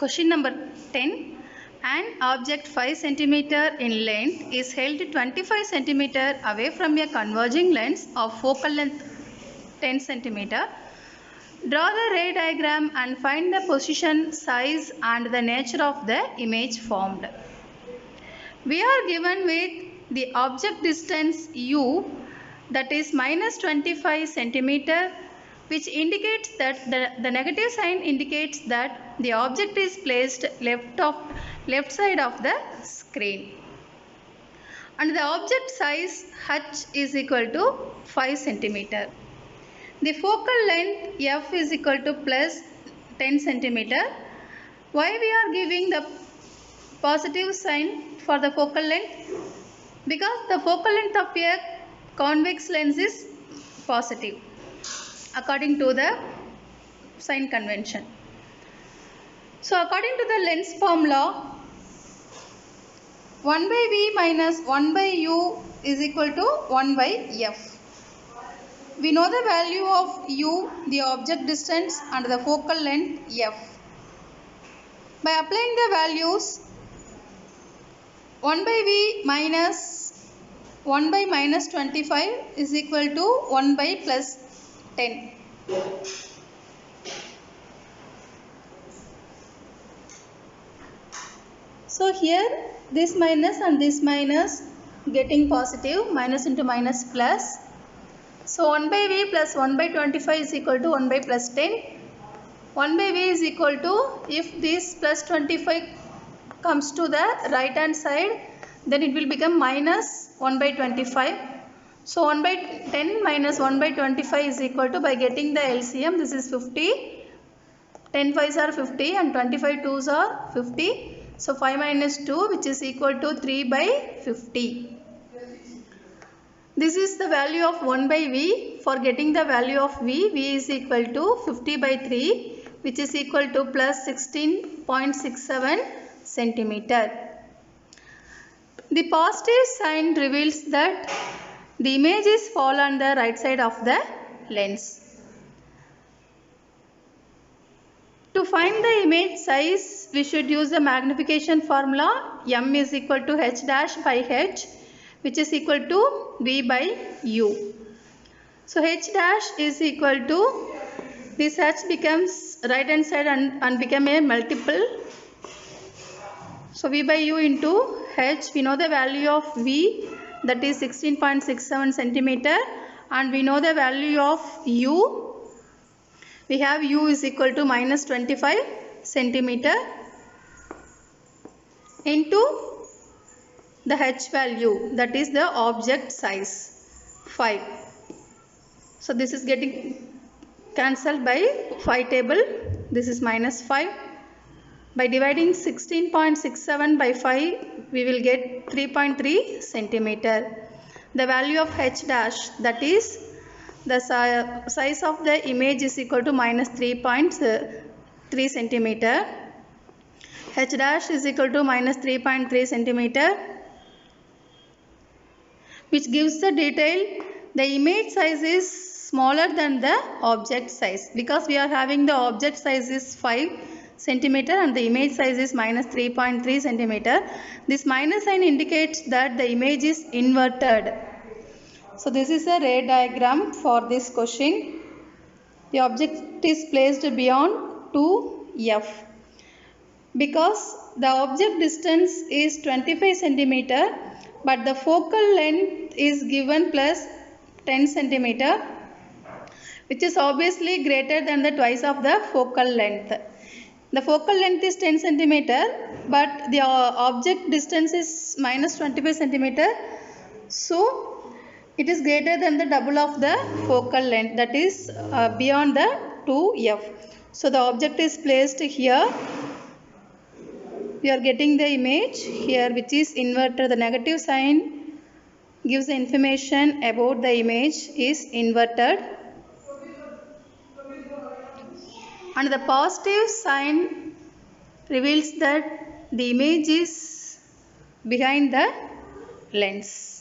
Question number 10. An object 5 cm in length is held 25 cm away from a converging lens of focal length 10 cm. Draw the ray diagram and find the position, size and the nature of the image formed. We are given with the object distance u, that is minus 25 cm, which indicates that the negative sign indicates that the object is placed left side of the screen. And the object size h is equal to 5 cm. The focal length f is equal to plus 10 cm. Why we are giving the positive sign for the focal length? Because the focal length of a convex lens is positive according to the sign convention. So according to the lens formula, 1 by v minus 1 by u is equal to 1 by f. We know the value of u, the object distance, and the focal length f. By applying the values, 1 by v minus 1 by minus 25 is equal to 1 by plus 10. So here this minus and this minus getting positive, minus into minus plus. So 1 by v plus 1 by 25 is equal to 1 by plus 10. 1 by v is equal to, if this plus 25 comes to the right hand side, then it will become minus 1 by 25. So 1 by 10 minus 1 by 25 is equal to, by getting the LCM, this is 50. 10 5s are 50 and 25 2s are 50. So 5 minus 2, which is equal to 3 by 50. This is the value of 1 by v. For getting the value of v is equal to 50 by 3, which is equal to plus 16.67 centimeter. The positive sign reveals that the image is fall on the right side of the lens. To find the image size, we should use the magnification formula. M is equal to h dash by h, which is equal to v by u. So h dash is equal to, this h becomes right hand side and become a multiple. So v by u into h, we know the value of v, that is 16.67 centimeter, and we know the value of u. We have u is equal to minus 25 centimeter into the h value, that is the object size 5. So this is getting cancelled by 5 table. This is minus 5. By dividing 16.67 by 5, we will get 3.3 centimeter. The value of h dash, that is the size of the image, is equal to minus 3.3 centimeter. H dash is equal to minus 3.3 centimeter, which gives the detail the image size is smaller than the object size, because we are having the object size is 5 centimeter and the image size is minus 3.3 centimeter. This minus sign indicates that the image is inverted. So this is a ray diagram for this question. The object is placed beyond 2f. Because the object distance is 25 centimeter, but the focal length is given plus 10 centimeter, which is obviously greater than the twice of the focal length. The focal length is 10 centimeter, but the object distance is minus 25 centimeter. So it is greater than the double of the focal length, that is beyond the 2f. So the object is placed here. We are getting the image here, which is inverted. The negative sign gives the information about the image is inverted, and the positive sign reveals that the image is behind the lens.